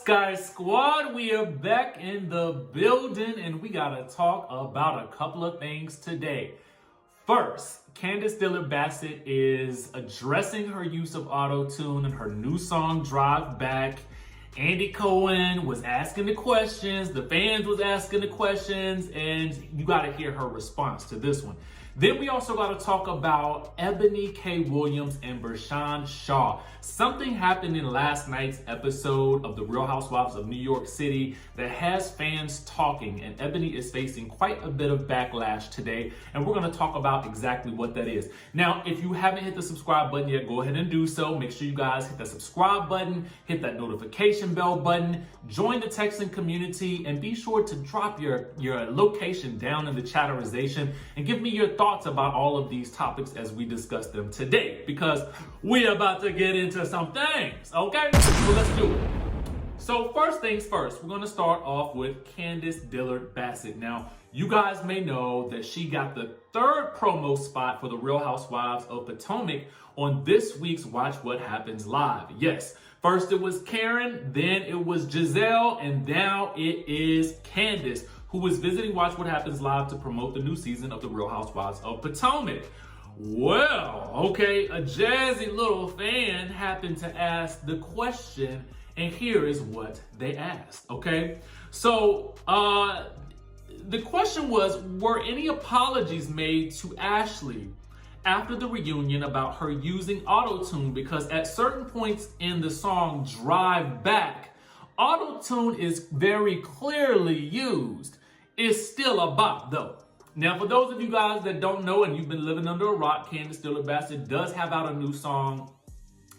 Skye Squad, we are back in the building and we gotta talk about a couple of things today. First, CANDIACE Dillard is addressing her use of auto-tune in her new song, Drive Back. Andy Cohen was asking the questions, the fans was asking the questions, and you gotta hear her response to this one. Then we also got to talk about Eboni K. Williams and Bershan Shaw. Something happened in last night's episode of The Real Housewives of New York City that has fans talking, and Eboni is facing quite a bit of backlash today, and we're going to talk about exactly what that is. Now, if you haven't hit the subscribe button yet, go ahead and do so. Make sure you guys hit that subscribe button, hit that notification bell button, join the texting community, and be sure to drop your location down in the chatterization and give me your thoughts about all of these topics as we discuss them today, because we're about to get into some things, okay? So let's do it. So first things first, we're going to start off with CANDIACE Dillard. Now, you guys may know that she got the third promo spot for The Real Housewives of Potomac on this week's Watch What Happens Live. Yes, first it was Karen, then it was Giselle, and now it is CANDIACE, who was visiting Watch What Happens Live to promote the new season of The Real Housewives of Potomac. Well, okay, a jazzy little fan happened to ask the question, and here is what they asked, okay? So, the question was, were any apologies made to Ashley after the reunion about her using auto-tune? Because at certain points in the song Drive Back, auto-tune is very clearly used. It's still a bop though. Now, for those of you guys that don't know and you've been living under a rock, CANDIACE Dillard does have out a new song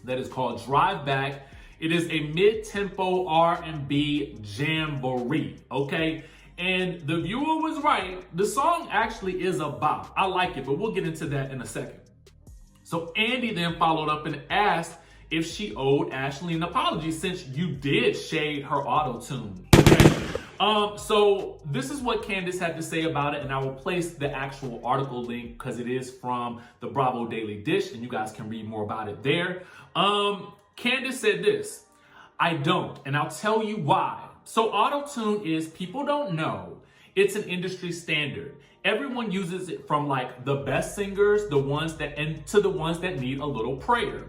that is called Drive Back. It is a mid-tempo R&B jamboree, okay? And the viewer was right. The song actually is a bop. I like it, but we'll get into that in a second. So Andy then followed up and asked if she owed Ashley an apology since you did shade her auto-tune. Okay? So this is what CANDIACE had to say about it, and I will place the actual article link because it is from the Bravo Daily Dish, and you guys can read more about it there. CANDIACE said this: I don't, and I'll tell you why. So auto-tune is, people don't know, it's an industry standard. Everyone uses it, from like the best singers, the ones that, and to the ones that need a little prayer.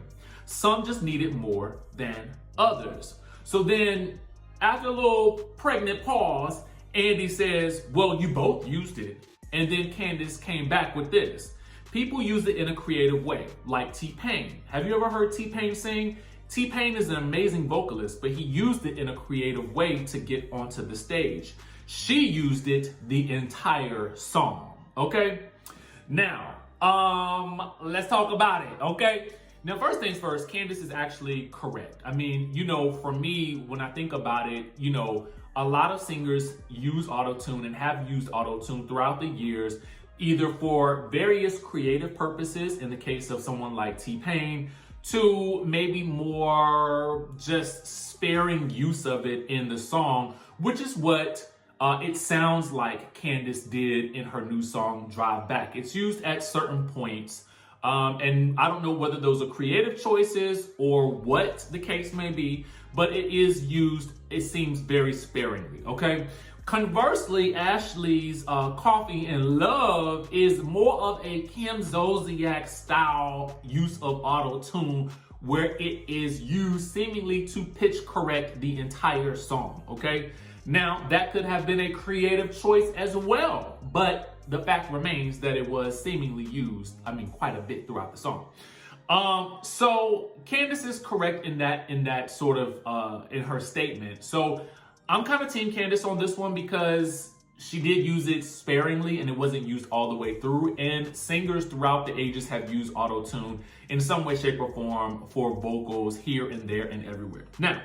Some just need it more than others. So then, after a little pregnant pause, Andy says, well, you both used it. And then CANDIACE came back with this: people use it in a creative way, like T-Pain. Have you ever heard T-Pain sing? T-Pain is an amazing vocalist, but he used it in a creative way to get onto the stage. She used it the entire song, okay? Now, let's talk about it, okay? Now, first things first, CANDIACE is actually correct. I mean, you know, for me, when I think about it, you know, a lot of singers use auto-tune and have used auto-tune throughout the years, either for various creative purposes, in the case of someone like T-Pain, to maybe more just sparing use of it in the song, which is what it sounds like CANDIACE did in her new song, Drive Back. It's used at certain points, and I don't know whether those are creative choices or what the case may be, but it is used, it seems, very sparingly, okay? Conversely, Ashley's Coffee and Love is more of a Kim Zolciak style use of auto-tune, where it is used seemingly to pitch correct the entire song, okay? Now, that could have been a creative choice as well, but the fact remains that it was seemingly used, I mean, quite a bit throughout the song. So CANDIACE is correct in that sort of, in her statement. So I'm kind of team CANDIACE on this one because she did use it sparingly and it wasn't used all the way through. And singers throughout the ages have used auto-tune in some way, shape, or form for vocals here and there and everywhere. Now,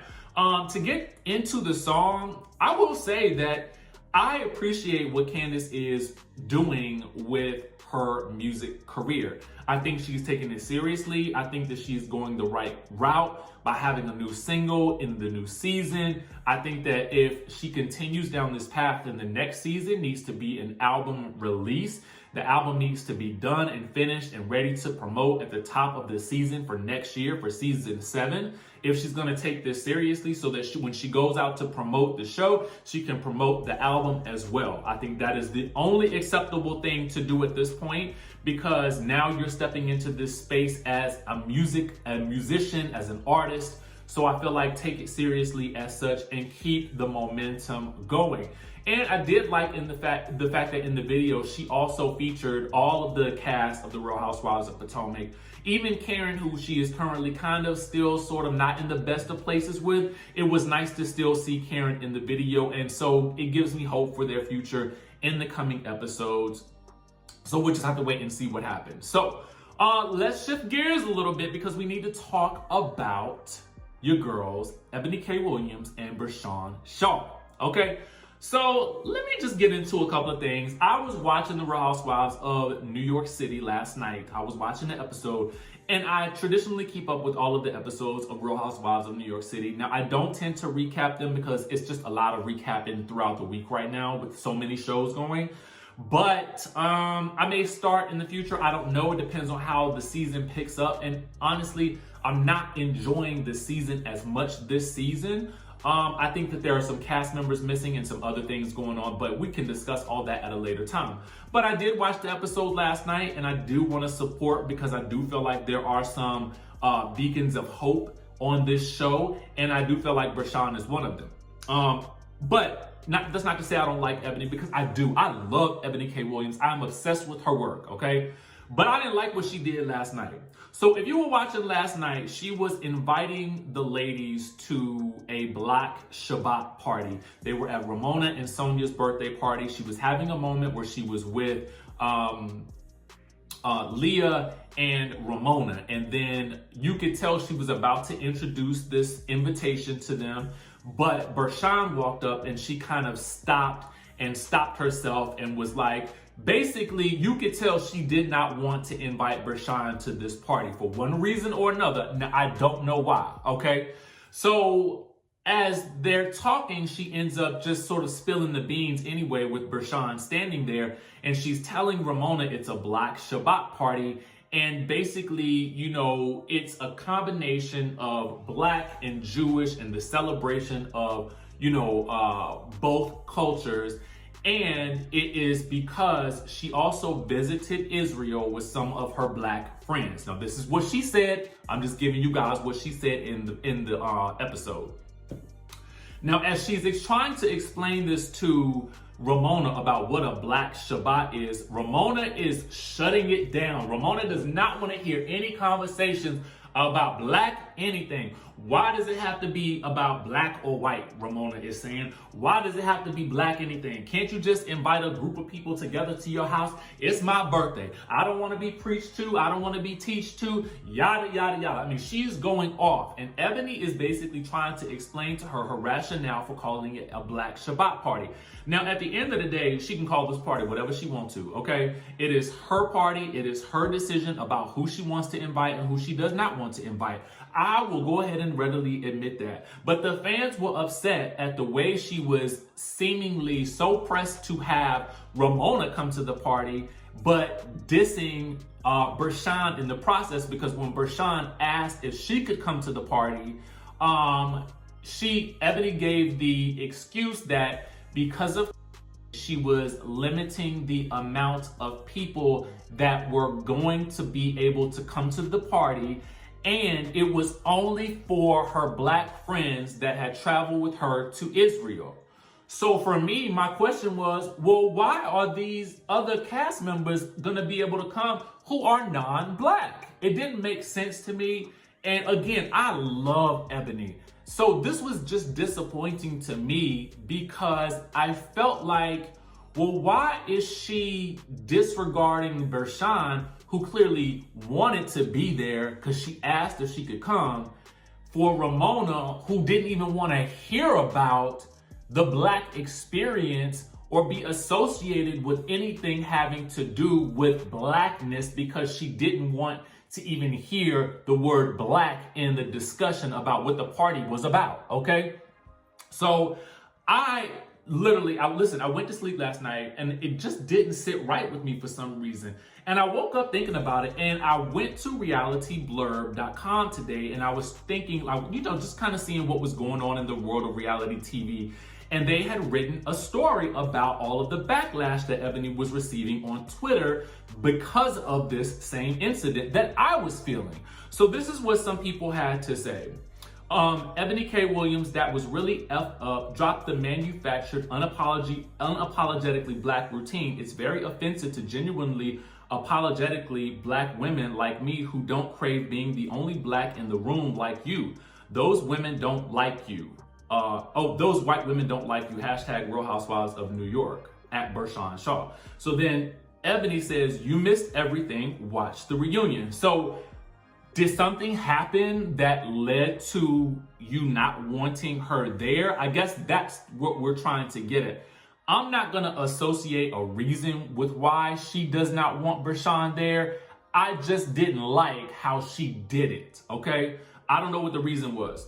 to get into the song, I will say that I appreciate what CANDIACE is doing with her music career. I think she's taking it seriously. I think that she's going the right route by having a new single in the new season. I think that if she continues down this path, then the next season needs to be an album release. The album needs to be done and finished and ready to promote at the top of the season for next year, for season 7. If she's going to take this seriously, so that when she goes out to promote the show, she can promote the album as well. I think that is the only acceptable thing to do at this point, because now you're stepping into this space as a musician, as an artist. So I feel like take it seriously as such and keep the momentum going. And I did like the fact that in the video, she also featured all of the cast of the Real Housewives of Potomac. Even Karen, who she is currently kind of still sort of not in the best of places with, it was nice to still see Karen in the video. And so it gives me hope for their future in the coming episodes. So we'll just have to wait and see what happens. So let's shift gears a little bit, because we need to talk about your girls, Eboni K. Williams and Bershan Shaw. Okay? So let me just get into a couple of things. I was watching the Real Housewives of New York City last night. I was watching the episode, and I traditionally keep up with all of the episodes of Real Housewives of New York City. Now, I don't tend to recap them because it's just a lot of recapping throughout the week right now with so many shows going. But I may start in the future. I don't know. It depends on how the season picks up. And honestly, I'm not enjoying the season as much this season. I think that there are some cast members missing and some other things going on, but we can discuss all that at a later time. But I did watch the episode last night, and I do want to support, because I do feel like there are some beacons of hope on this show, and I do feel like Bershan is one of them. But that's not to say I don't like Eboni, because I do. I love Eboni K. Williams. I'm obsessed with her work, okay? But I didn't like what she did last night. So if you were watching last night, she was inviting the ladies to a Black Shabbat party. They were at Ramona and Sonia's birthday party. She was having a moment where she was with Leah and Ramona. And then you could tell she was about to introduce this invitation to them. But Bershan walked up and she kind of stopped herself and was like, basically, you could tell she did not want to invite Bershan to this party for one reason or another. Now, I don't know why, okay? So as they're talking, she ends up just sort of spilling the beans anyway with Bershan standing there. And she's telling Ramona it's a Black Shabbat party. And basically, you know, it's a combination of Black and Jewish and the celebration of, you know, both cultures. And it is because she also visited Israel with some of her Black friends. Now, this is what she said. I'm just giving you guys what she said in the episode. Now, as she's trying to explain this to Ramona about what a Black Shabbat is, Ramona is shutting it down. Ramona does not want to hear any conversations about Black anything. Why does it have to be about Black or white? Ramona is saying. Why does it have to be Black anything? Can't you just invite a group of people together to your house? It's my birthday. I don't want to be preached to. I don't want to be teached to. Yada, yada, yada. I mean, she's going off. And Eboni is basically trying to explain to her rationale for calling it a Black Shabbat party. Now, at the end of the day, she can call this party whatever she wants to, okay? It is her party. It is her decision about who she wants to invite and who she does not want to invite. I will go ahead and readily admit that. But the fans were upset at the way she was seemingly so pressed to have Ramona come to the party, but dissing Bershan in the process, because when Bershan asked if she could come to the party, Eboni gave the excuse that because of she was limiting the amount of people that were going to be able to come to the party, and it was only for her Black friends that had traveled with her to Israel. So for me, my question was, well, why are these other cast members gonna be able to come who are non-Black? It didn't make sense to me. And again, I love Eboni. So this was just disappointing to me, because I felt like, well, why is she disregarding Bershan, who clearly wanted to be there because she asked if she could come, for Ramona, who didn't even want to hear about the Black experience or be associated with anything having to do with blackness because she didn't want to even hear the word black in the discussion about what the party was about, okay? So I went to sleep last night and it just didn't sit right with me for some reason. And I woke up thinking about it, and I went to realityblurb.com today, and I was thinking, just kind of seeing what was going on in the world of reality TV. And they had written a story about all of the backlash that Eboni was receiving on Twitter because of this same incident that I was feeling. So this is what some people had to say. Eboni K. Williams, that was really effed up, dropped the manufactured, unapologetically black routine. It's very offensive to genuinely apologetically black women like me who don't crave being the only black in the room like you. Those women don't like you. Those white women don't like you. Hashtag Real Housewives of New York at Bershan Shaw. So then Eboni says, you missed everything. Watch the reunion. So did something happen that led to you not wanting her there? I guess that's what we're trying to get at. I'm not going to associate a reason with why she does not want Bershan there. I just didn't like how she did it, okay? I don't know what the reason was.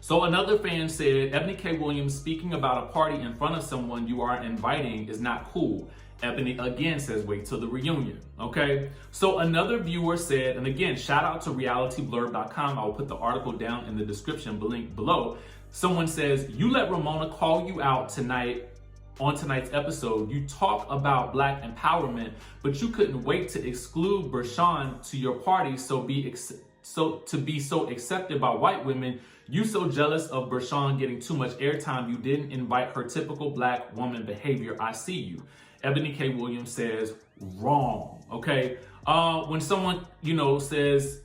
So another fan said, Eboni K. Williams speaking about a party in front of someone you are inviting is not cool. Eboni again says, wait till the reunion, okay? So another viewer said, and again, shout out to realityblurb.com. I will put the article down in the description link below. Someone says, you let Ramona call you out tonight on tonight's episode. You talk about black empowerment, but you couldn't wait to exclude Bershan to your party to be so accepted by white women. You so jealous of Bershan getting too much airtime, you didn't invite her typical black woman behavior. I see you. Eboni K. Williams says, wrong, okay? When someone, says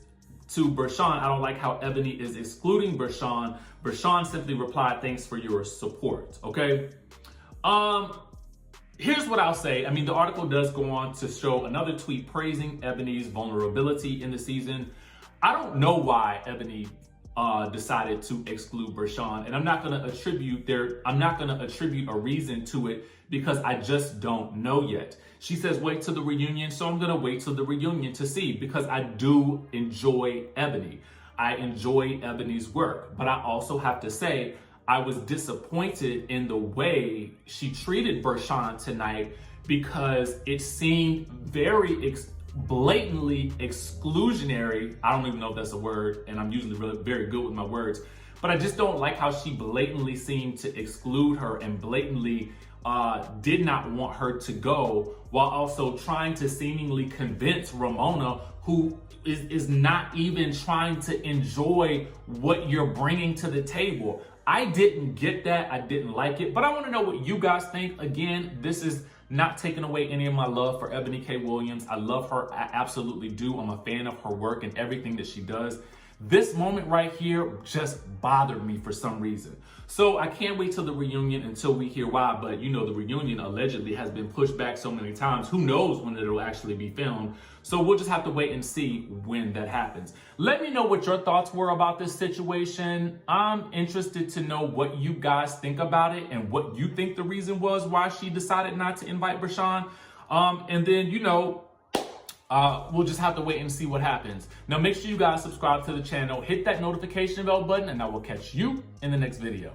to Bershan, I don't like how Eboni is excluding Bershan, Bershan simply replied, thanks for your support, okay? Here's what I'll say. I mean, the article does go on to show another tweet praising Eboni's vulnerability in the season. I don't know why Eboni decided to exclude Bershan, and I'm not going to attribute a reason to it because I just don't know yet. She says wait till the reunion, so I'm going to wait till the reunion to see, because I do enjoy Eboni. I enjoy Eboni's work, but I also have to say I was disappointed in the way she treated Bershan tonight, because it seemed very blatantly exclusionary. I don't even know if that's a word, and I'm usually really very good with my words, but I just don't like how she blatantly seemed to exclude her and blatantly did not want her to go, while also trying to seemingly convince Ramona, who is not even trying to enjoy what you're bringing to the table. I didn't get that. I didn't like it, but I want to know what you guys think. Again, this is not taking away any of my love for Eboni K. Williams. I love her. I absolutely do. I'm a fan of her work and everything that she does. This moment right here just bothered me for some reason. So I can't wait till the reunion until we hear why. But the reunion allegedly has been pushed back so many times. Who knows when it'll actually be filmed? So we'll just have to wait and see when that happens. Let me know what your thoughts were about this situation. I'm interested to know what you guys think about it and what you think the reason was why she decided not to invite Bershan. And then, we'll just have to wait and see what happens. Now, make sure you guys subscribe to the channel, hit that notification bell button, and I will catch you in the next video.